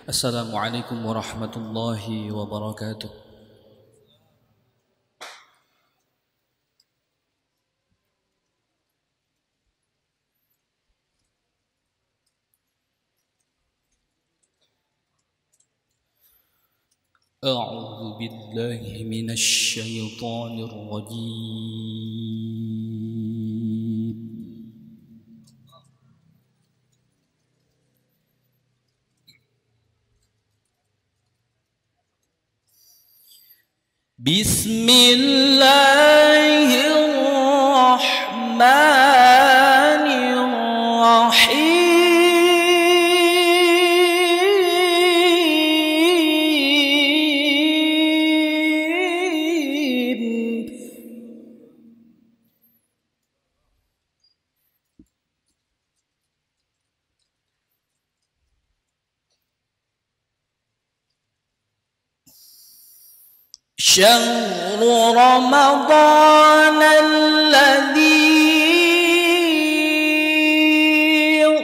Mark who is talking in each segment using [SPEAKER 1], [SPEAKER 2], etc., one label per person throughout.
[SPEAKER 1] Assalamualaikum warahmatullahi wabarakatuh. A'udzu billahi minasy syaithanir rajim. Bismillahirrahmanirrahim. شهر رمضان الذي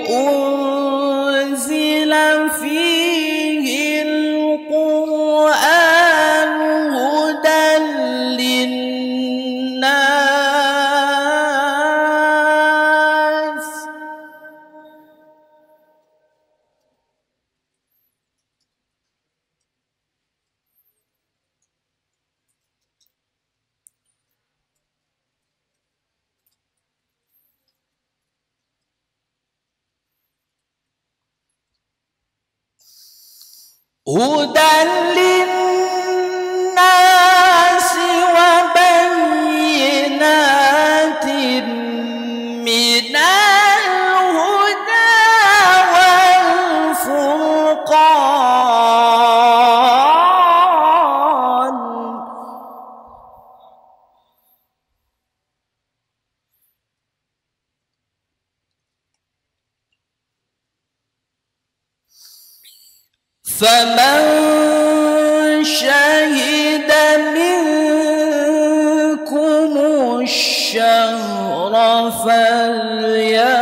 [SPEAKER 1] أنزل فيه القرآن هدى للناس هدى للناس وبينات من الهدى والفرقان فمن شهد منكم الشهر فليصمه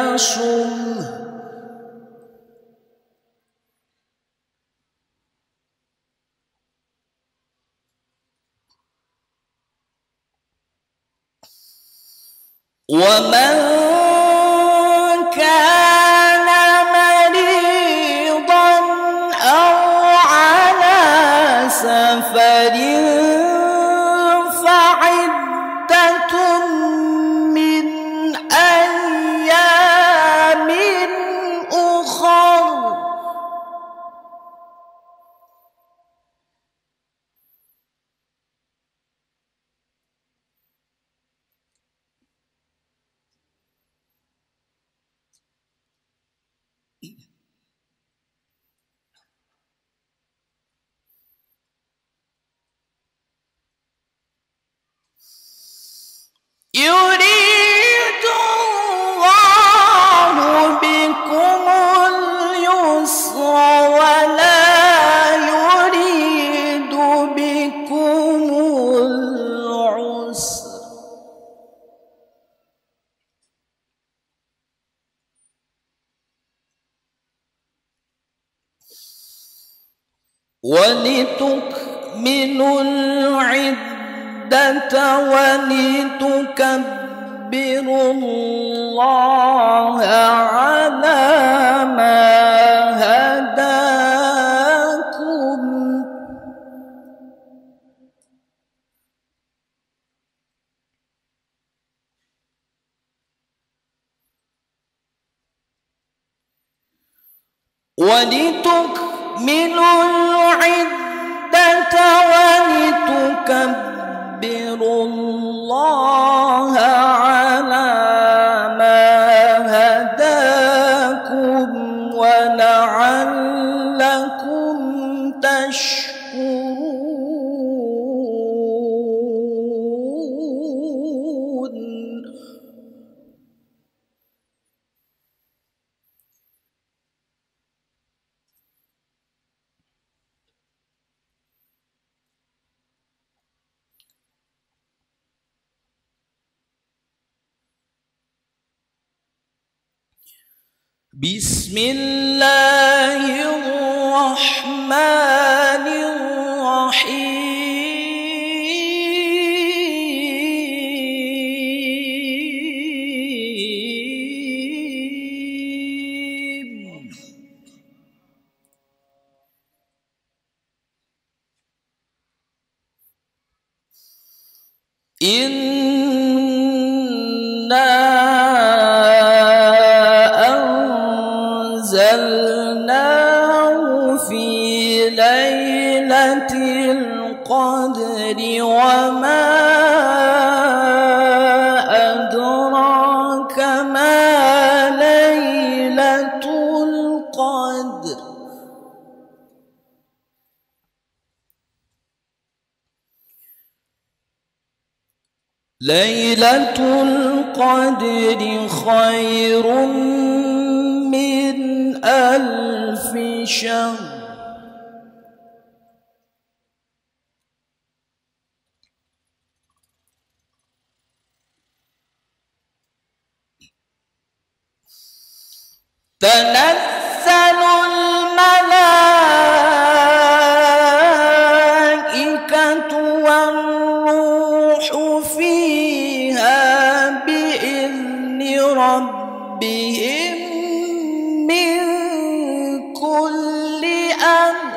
[SPEAKER 1] ومن كان مريضا أو على سفر فعدة من أيام أخر يريد الله بكم اليسر ولا يريد بكم العسر ولتكملوا العدة ولتكبروا الله على ما هداكم ولتكملوا العدة ولتكبروا الله على ما هداكم ولعلكم تشكرون بسم الله الرحمن الرحمن الرحيم إنا أنزلناه في ليلة القدر وما أدراك ما ليلة القدر ليلة القدر خير من 1000 شهر تنزل الملائكة والروح فيها بإذن ربهم من كل أمر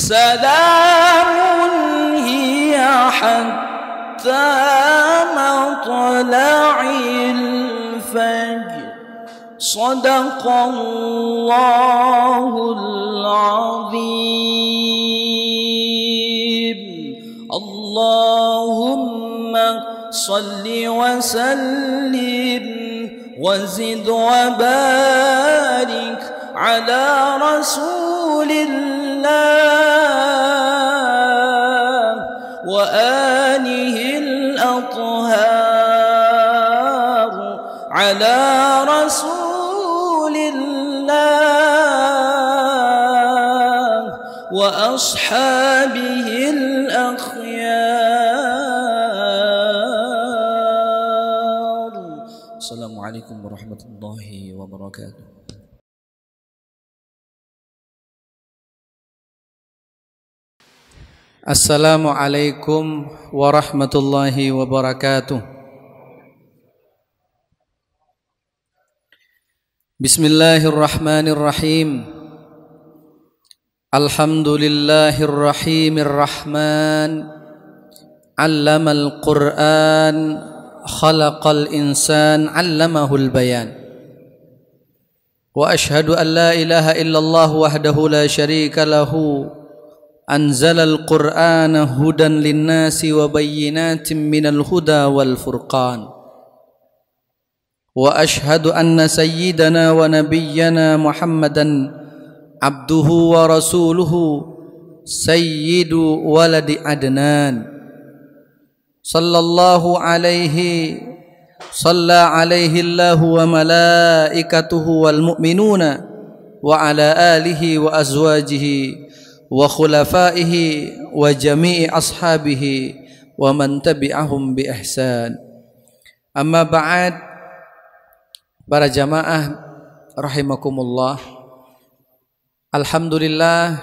[SPEAKER 1] سلام هي حتى مطلع الفجر صدق الله العظيم اللهم صل وسلم وزد وبارك على رسول وآله الأطهار على رسول الله وأصحابه الأخيار السلام عليكم ورحمة الله وبركاته.
[SPEAKER 2] Assalamualaikum warahmatullahi wabarakatuh. Bismillahirrahmanirrahim. Alhamdulillahirrahmanirrahman. Allamal Qur'an, khalaqal insan, allamahul bayan. Wa ashhadu an la ilaha illallah wahdahu la syarika lahu. أنزل القرآن هدى للناس وبينات من الهدى والفرقان وأشهد أن سيدنا ونبينا محمدا عبده ورسوله سيد ولد عدنان صلى الله عليه صلى عليه الله وملائكته والمؤمنون وعلى آله وأزواجه wa khulafaihi wa jami'i ashabihi wa man tabi'ahum bi ihsan. Amma ba'd, para jamaah rahimakumullah. Alhamdulillah,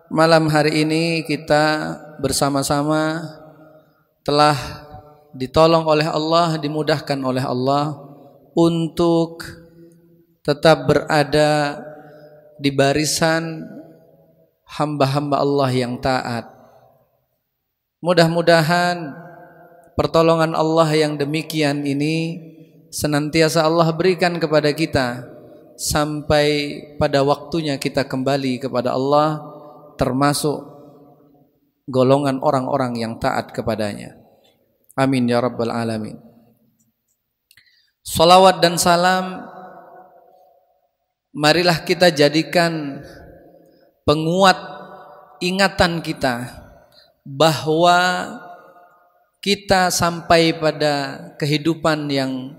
[SPEAKER 2] malam hari ini kita bersama-sama telah ditolong oleh Allah, dimudahkan oleh Allah untuk tetap berada di barisan hamba-hamba Allah yang taat. Mudah-mudahan pertolongan Allah yang demikian ini senantiasa Allah berikan kepada kita sampai pada waktunya kita kembali kepada Allah, termasuk golongan orang-orang yang taat kepadanya. Amin ya rabbal alamin. Salawat dan salam marilah kita jadikan penguat ingatan kita bahwa kita sampai pada kehidupan yang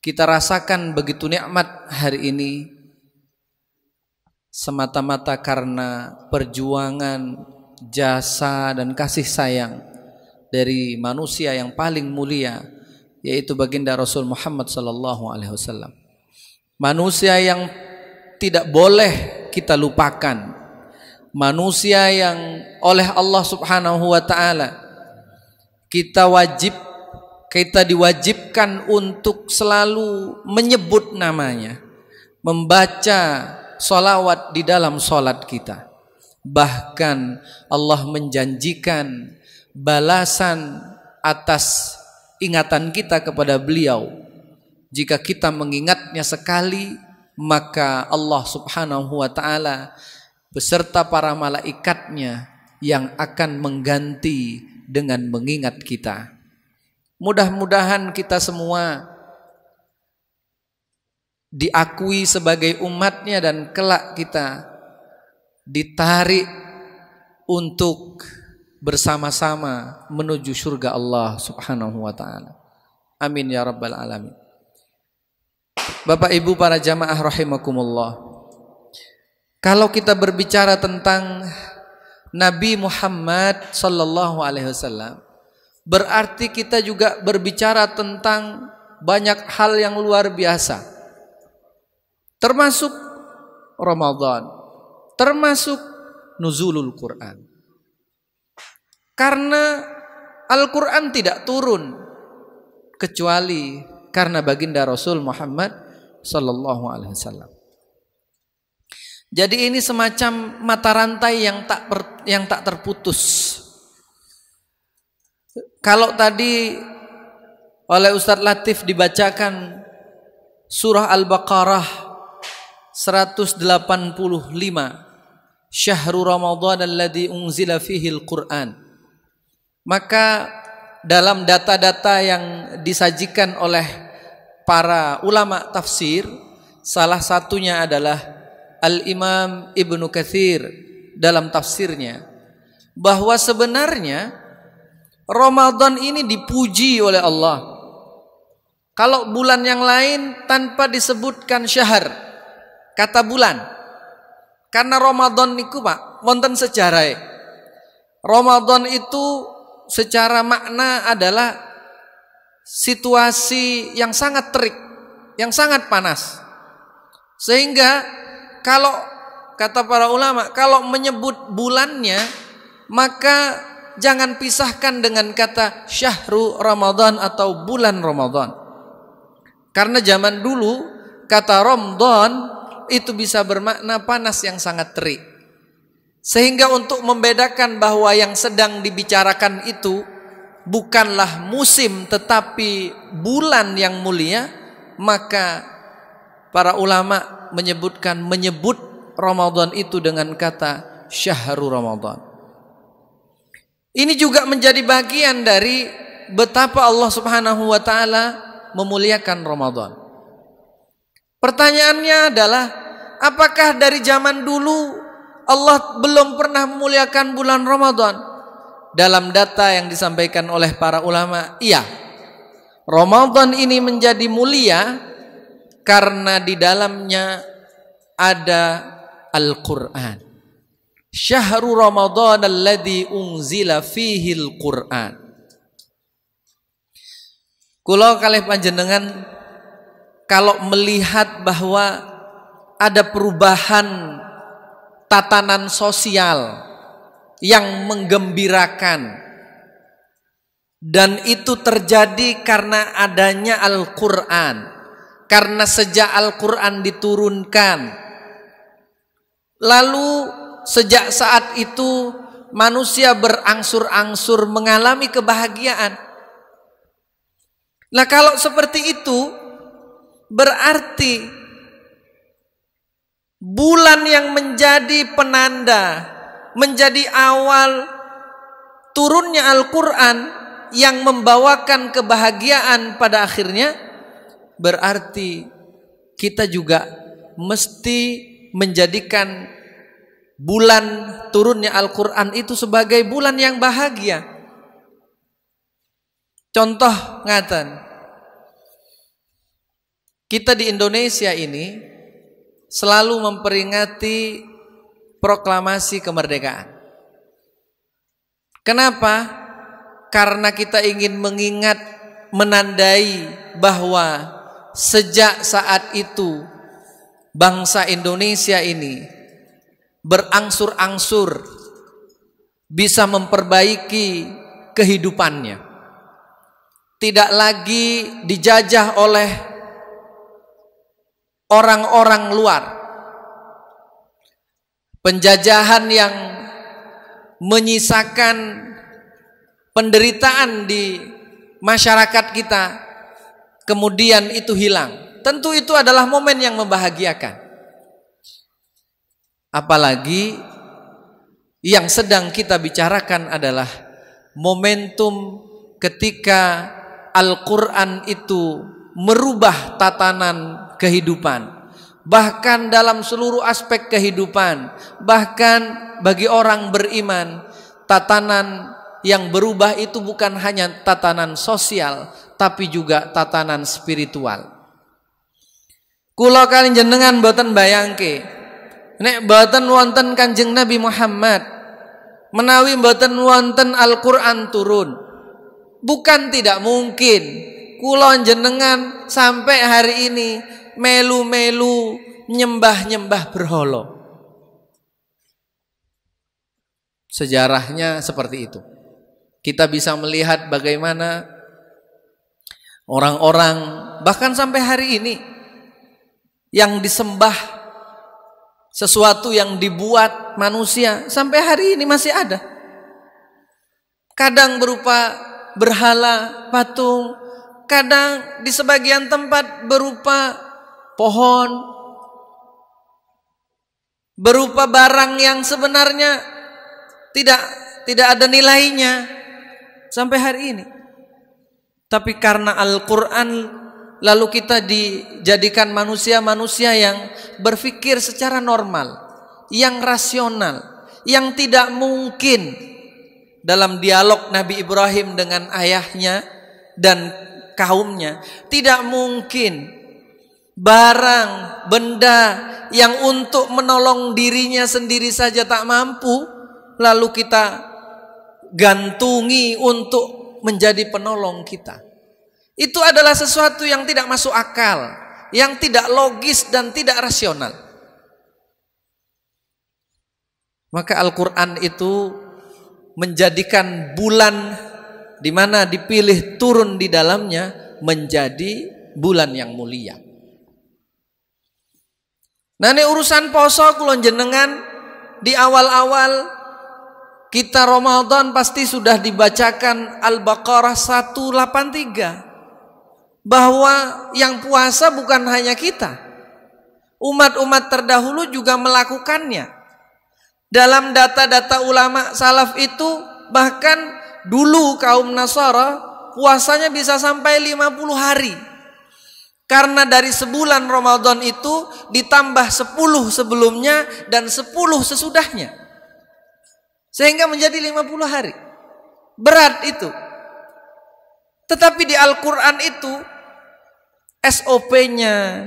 [SPEAKER 2] kita rasakan begitu nikmat hari ini semata-mata karena perjuangan, jasa dan kasih sayang dari manusia yang paling mulia, yaitu baginda Rasul Muhammad sallallahu alaihi wasallam. Manusia yang tidak boleh kita lupakan, manusia yang oleh Allah Subhanahu wa taala kita diwajibkan untuk selalu menyebut namanya, membaca sholawat di dalam sholat kita. Bahkan Allah menjanjikan balasan atas ingatan kita kepada beliau. Jika kita mengingatnya sekali, maka Allah Subhanahu wa ta'ala beserta para malaikatnya yang akan mengganti dengan mengingat kita. Mudah-mudahan kita semua diakui sebagai umatnya dan kelak kita ditarik untuk bersama-sama menuju surga Allah Subhanahu wa ta'ala. Amin ya rabbal alamin. Bapak Ibu para jamaah rahimakumullah, kalau kita berbicara tentang Nabi Muhammad sallallahu alaihi wasallam, berarti kita juga berbicara tentang banyak hal yang luar biasa, termasuk Ramadan, termasuk nuzulul Quran. Karena Al-Quran tidak turun kecuali karena baginda Rasul Muhammad sallallahu alaihi wasallam. Jadi ini semacam mata rantai yang tak terputus. Kalau tadi oleh Ustadz Latif dibacakan surah Al-Baqarah 185, Syahrul Ramadan alladzi unzila fihi al-Quran. Maka dalam data-data yang disajikan oleh para ulama tafsir, salah satunya adalah Al-Imam Ibnu Katsir dalam tafsirnya, bahwa sebenarnya Ramadan ini dipuji oleh Allah. Kalau bulan yang lain tanpa disebutkan syahr, kata bulan. Karena Ramadan niku Pak, wonten sejarah. Ramadan itu secara makna adalah situasi yang sangat terik, yang sangat panas. Sehingga kalau kata para ulama, kalau menyebut bulannya, maka jangan pisahkan dengan kata syahru Ramadan atau bulan Ramadan. Karena zaman dulu kata Ramadan itu bisa bermakna panas yang sangat terik. Sehingga untuk membedakan bahwa yang sedang dibicarakan itu bukanlah musim tetapi bulan yang mulia, maka para ulama menyebut Ramadan itu dengan kata syahrul Ramadan. Ini juga menjadi bagian dari betapa Allah Subhanahu wa ta'ala memuliakan Ramadan. Pertanyaannya adalah, apakah dari zaman dulu Allah belum pernah memuliakan bulan Ramadan? Dalam data yang disampaikan oleh para ulama, iya, Ramadan ini menjadi mulia karena di dalamnya ada Al-Quran. Syahrul Ramadan alladzi unzila fihi Al-Quran. Kula kalih panjenengan kalau melihat bahwa ada perubahan tatanan sosial yang menggembirakan, dan itu terjadi karena adanya Al-Quran. Karena sejak Al-Quran diturunkan, lalu sejak saat itu manusia berangsur-angsur mengalami kebahagiaan. Nah, kalau seperti itu berarti bulan yang menjadi penanda, menjadi awal turunnya Al-Quran yang membawakan kebahagiaan pada akhirnya, berarti kita juga mesti menjadikan bulan turunnya Al-Quran itu sebagai bulan yang bahagia. Contoh ngaten. Kita di Indonesia ini selalu memperingati proklamasi kemerdekaan. Kenapa? Karena kita ingin mengingat, menandai bahwa sejak saat itu bangsa Indonesia ini berangsur-angsur bisa memperbaiki kehidupannya. Tidak lagi dijajah oleh orang-orang luar. Penjajahan yang menyisakan penderitaan di masyarakat kita, kemudian itu hilang. Tentu itu adalah momen yang membahagiakan. Apalagi yang sedang kita bicarakan adalah momentum ketika Al-Quran itu merubah tatanan kehidupan, bahkan dalam seluruh aspek kehidupan. Bahkan bagi orang beriman, tatanan yang berubah itu bukan hanya tatanan sosial, tapi juga tatanan spiritual. Kula kalian jenengan boten bayangke, nek boten wonten Kanjeng Nabi Muhammad, menawi boten wonten Al-Quran turun, bukan tidak mungkin kula jenengan sampai hari ini melu-melu nyembah-nyembah berhala. Sejarahnya seperti itu. Kita bisa melihat bagaimana orang-orang bahkan sampai hari ini yang disembah sesuatu yang dibuat manusia sampai hari ini masih ada. Kadang berupa berhala, patung, kadang di sebagian tempat berupa pohon, berupa barang yang sebenarnya tidak ada nilainya sampai hari ini. Tapi karena Al-Quran, lalu kita dijadikan manusia-manusia yang berpikir secara normal, yang rasional, yang tidak mungkin dalam dialog Nabi Ibrahim dengan ayahnya dan kaumnya, tidak mungkin barang, benda yang untuk menolong dirinya sendiri saja tak mampu, lalu kita gantungi untuk menjadi penolong kita. Itu adalah sesuatu yang tidak masuk akal, yang tidak logis dan tidak rasional. Maka Al-Quran itu menjadikan bulan di mana dipilih turun di dalamnya menjadi bulan yang mulia. Nah, ini urusan poso kula jenengan di awal-awal kita Ramadan pasti sudah dibacakan Al-Baqarah 183. Bahwa yang puasa bukan hanya kita, umat-umat terdahulu juga melakukannya. Dalam data-data ulama salaf itu, bahkan dulu kaum Nasara puasanya bisa sampai 50 hari. Karena dari sebulan Ramadan itu ditambah 10 sebelumnya dan 10 sesudahnya, sehingga menjadi 50 hari. Berat itu. Tetapi di Al-Quran itu SOP-nya,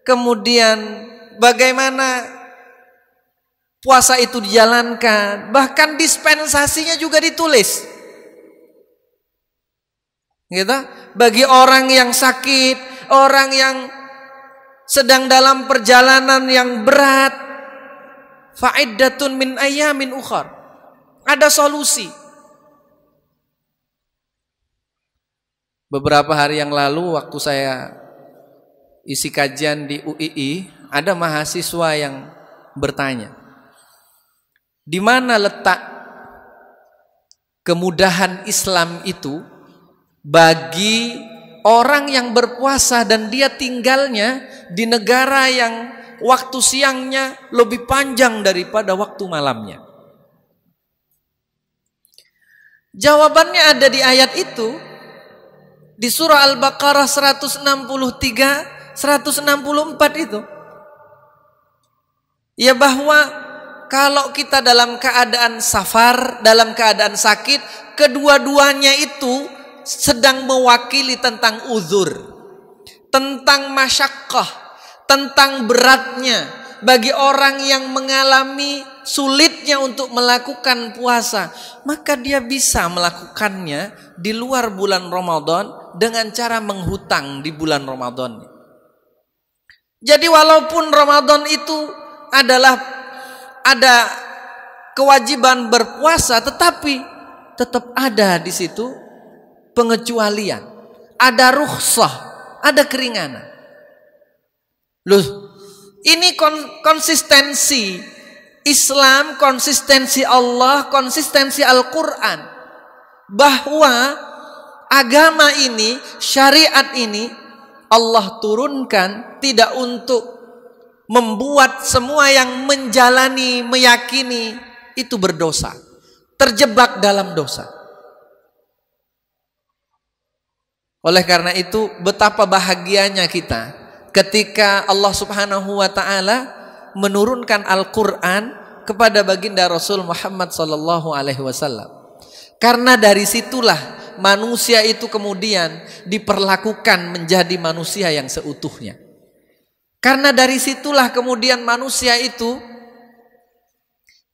[SPEAKER 2] kemudian bagaimana puasa itu dijalankan, bahkan dispensasinya juga ditulis. Gitu? Bagi orang yang sakit, orang yang sedang dalam perjalanan yang berat, fa'iddatun min ayyamin ukhar. Ada solusi. Beberapa hari yang lalu waktu saya isi kajian di UII, ada mahasiswa yang bertanya, di mana letak kemudahan Islam itu bagi orang yang berpuasa dan dia tinggalnya di negara yang waktu siangnya lebih panjang daripada waktu malamnya. Jawabannya ada di ayat itu. Di surah Al-Baqarah 163, 164 itu. Ya, bahwa kalau kita dalam keadaan safar, dalam keadaan sakit, kedua-duanya itu sedang mewakili tentang uzur, tentang masyaqqah, tentang beratnya bagi orang yang mengalami sulitnya untuk melakukan puasa. Maka dia bisa melakukannya di luar bulan Ramadan dengan cara menghutang di bulan Ramadan. Jadi walaupun Ramadan itu adalah ada kewajiban berpuasa, tetapi tetap ada di situ pengecualian, ada rukhsah, ada keringanan. Loh, ini konsistensi Islam, konsistensi Allah, konsistensi Al-Quran, bahwa agama ini, syariat ini Allah turunkan tidak untuk membuat semua yang menjalani, meyakini itu berdosa, terjebak dalam dosa. Oleh karena itu, betapa bahagianya kita ketika Allah Subhanahu wa taala menurunkan Al-Qur'an kepada baginda Rasul Muhammad sallallahu alaihi wasallam. Karena dari situlah manusia itu kemudian diperlakukan menjadi manusia yang seutuhnya. Karena dari situlah kemudian manusia itu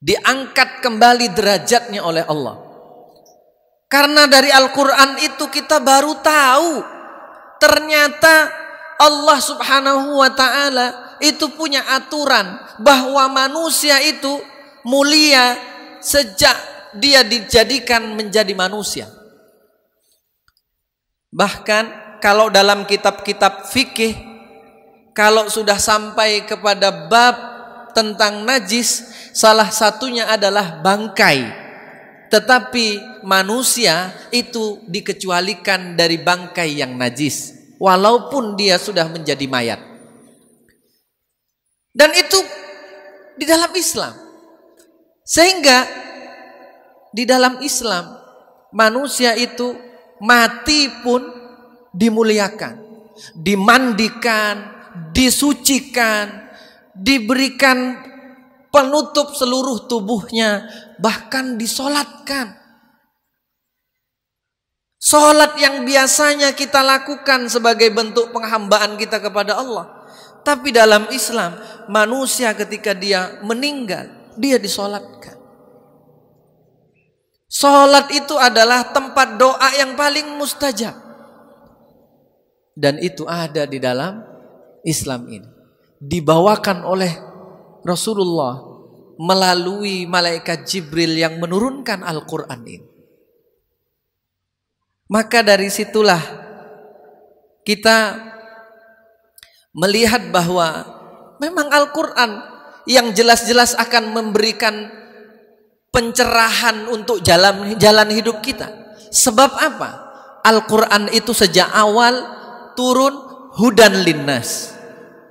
[SPEAKER 2] diangkat kembali derajatnya oleh Allah. Karena dari Al-Quran itu kita baru tahu ternyata Allah Subhanahu wa ta'ala itu punya aturan bahwa manusia itu mulia sejak dia dijadikan menjadi manusia. Bahkan kalau dalam kitab-kitab fikih, kalau sudah sampai kepada bab tentang najis, salah satunya adalah bangkai. Tetapi manusia itu dikecualikan dari bangkai yang najis, walaupun dia sudah menjadi mayat. Dan itu di dalam Islam. Sehingga di dalam Islam manusia itu mati pun dimuliakan, dimandikan, disucikan, diberikan penutup seluruh tubuhnya, bahkan disolatkan. Solat yang biasanya kita lakukan sebagai bentuk penghambaan kita kepada Allah, tapi dalam Islam manusia ketika dia meninggal, dia disolatkan. Solat itu adalah tempat doa yang paling mustajab, dan itu ada di dalam Islam ini, dibawakan oleh Rasulullah melalui malaikat Jibril yang menurunkan Al-Quran ini. Maka dari situlah kita melihat bahwa memang Al-Quran yang jelas-jelas akan memberikan pencerahan untuk jalan hidup kita. Sebab apa? Al-Quran itu sejak awal turun hudan linnas.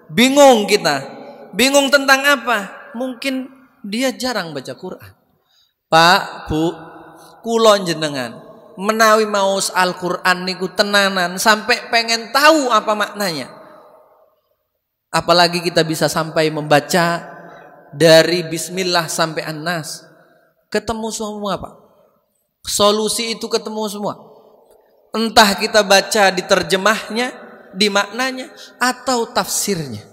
[SPEAKER 2] Bingung kita. Bingung tentang apa? Mungkin dia jarang baca Quran. Pak, Bu, kula jenengan menawi maos Al-Quran niku tenanan sampai pengen tahu apa maknanya. Apalagi kita bisa sampai membaca dari Bismillah sampai An-Nas. Ketemu semua, Pak. Solusi itu ketemu semua. Entah kita baca di terjemahnya, di maknanya, atau tafsirnya.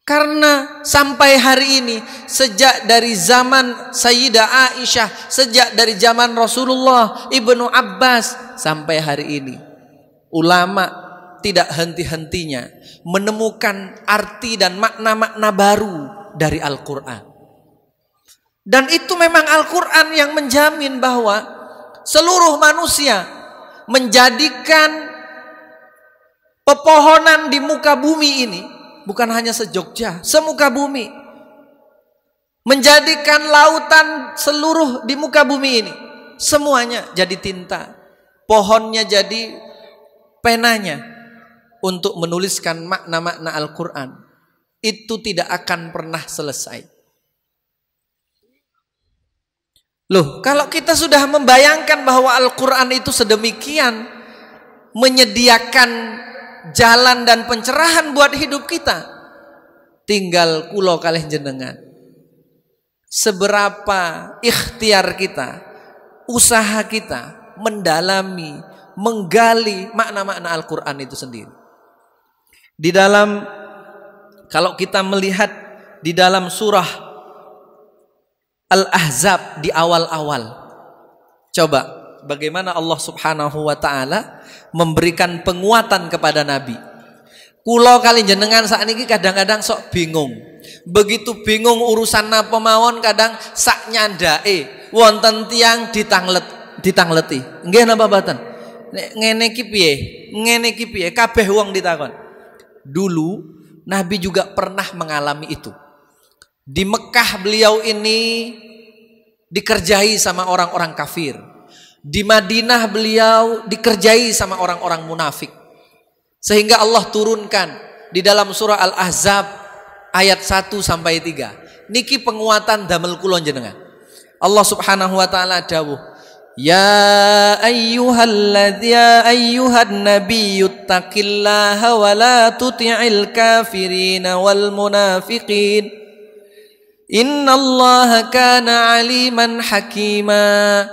[SPEAKER 2] Karena sampai hari ini, sejak dari zaman Sayyidah Aisyah, sejak dari zaman Rasulullah, Ibnu Abbas, sampai hari ini, ulama tidak henti-hentinya menemukan arti dan makna-makna baru dari Al-Quran. Dan itu memang Al-Quran yang menjamin bahwa seluruh manusia menjadikan pepohonan di muka bumi ini bukan hanya se-Jogja, semuka bumi. Menjadikan lautan seluruh di muka bumi ini semuanya jadi tinta, pohonnya jadi penanya untuk menuliskan makna-makna Al-Quran. Itu tidak akan pernah selesai. Loh, kalau kita sudah membayangkan bahwa Al-Quran itu sedemikian menyediakan jalan dan pencerahan buat hidup kita, tinggal kulo kalih jenengan seberapa ikhtiar kita, usaha kita mendalami, menggali makna-makna Al-Quran itu sendiri. Di dalam, kalau kita melihat di dalam surah Al-Ahzab di awal-awal, coba bagaimana Allah Subhanahu wa ta'ala memberikan penguatan kepada Nabi. Kulo kali jenengan saat ini kadang-kadang sok bingung. Begitu bingung urusan napa mawon, kadang sak nyandake wonten tiyang ditangleti. Nggih napa mboten? Nek ngene iki piye? Kabeh wong ditakon. Dulu Nabi juga pernah mengalami itu. Di Mekah beliau ini dikerjai sama orang-orang kafir. Di Madinah beliau dikerjai sama orang-orang munafik. Sehingga Allah turunkan di dalam surah Al-Ahzab ayat 1 sampai 3. Niki penguatan damel kula jenengan. Allah Subhanahu wa taala dawuh, Ya ayyuhan nabiyyu taqillaha wa la tuti'il kafirina wal munafiqin. Innallaha kana aliman hakima.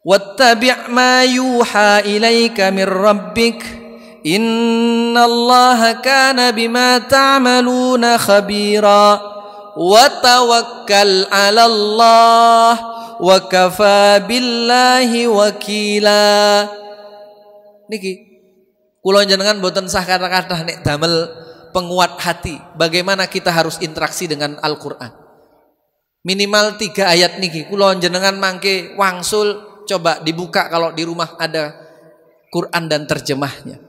[SPEAKER 2] Wattabi' ma yuha ilaika min rabbik. Innallaha kana bima ta'maluna khabira. Wa tawakkal 'alallah wa kafa billahi wakila. Niki kula jenengan boten sah kata-kata nek damel penguat hati. Bagaimana kita harus interaksi dengan Al-Qur'an. Minimal 3 ayat niki kula jenengan mangke wangsul, coba dibuka kalau di rumah ada Quran dan terjemahnya.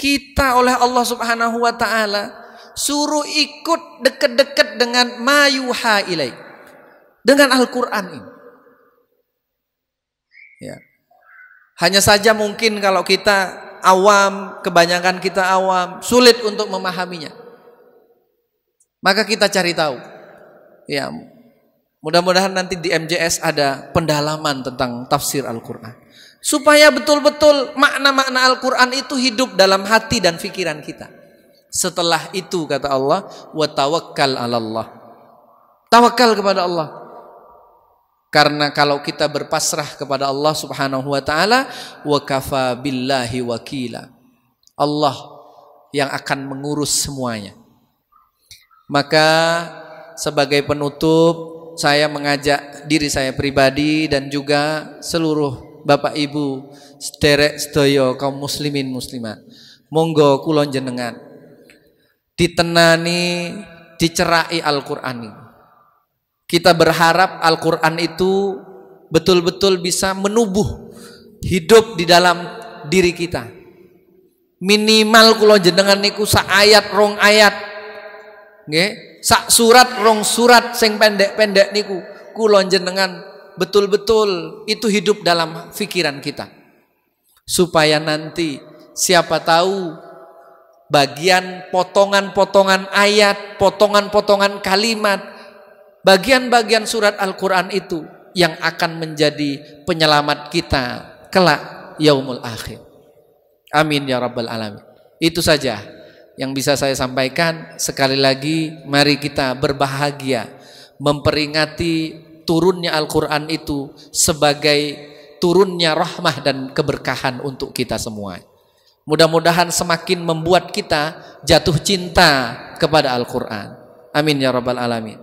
[SPEAKER 2] Kita oleh Allah Subhanahu wa taala suruh ikut deket-deket dengan mayuha ilaik, dengan Al-Quran ini. Ya. Hanya saja mungkin kalau kita awam, kebanyakan kita awam, sulit untuk memahaminya. Maka kita cari tahu. Ya, mudah-mudahan nanti di MJS ada pendalaman tentang tafsir Al-Quran. Supaya betul-betul makna-makna Al-Quran itu hidup dalam hati dan pikiran kita. Setelah itu kata Allah, wa tawakkal 'alallah. Tawakal kepada Allah. Karena kalau kita berpasrah kepada Allah Subhanahu wa taala, wa kafa billahi wakila. Allah yang akan mengurus semuanya. Maka sebagai penutup, saya mengajak diri saya pribadi dan juga seluruh Bapak Ibu sederek sedaya kaum muslimin muslimat, monggo kula jenengan ditenani, dicerai Al-Qur'an ini. Kita berharap Al-Qur'an itu betul-betul bisa menubuh hidup di dalam diri kita. Minimal kula jenengan niku sak ayat rong ayat. Nggih, sak surat rong surat sing pendek-pendek niku kula jenengan betul-betul itu hidup dalam pikiran kita. Supaya nanti siapa tahu bagian potongan-potongan ayat, potongan-potongan kalimat, bagian-bagian surat Al-Quran itu yang akan menjadi penyelamat kita kelak yaumul akhir. Amin ya rabbal alamin. Itu saja yang bisa saya sampaikan. Sekali lagi mari kita berbahagia memperingati turunnya Al-Quran itu sebagai turunnya rahmah dan keberkahan untuk kita semua. Mudah-mudahan semakin membuat kita jatuh cinta kepada Al-Quran. Amin ya rabbal alamin.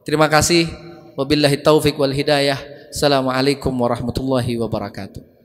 [SPEAKER 2] Terima kasih. Wabillahi taufik wal hidayah. Assalamualaikum warahmatullahi wabarakatuh.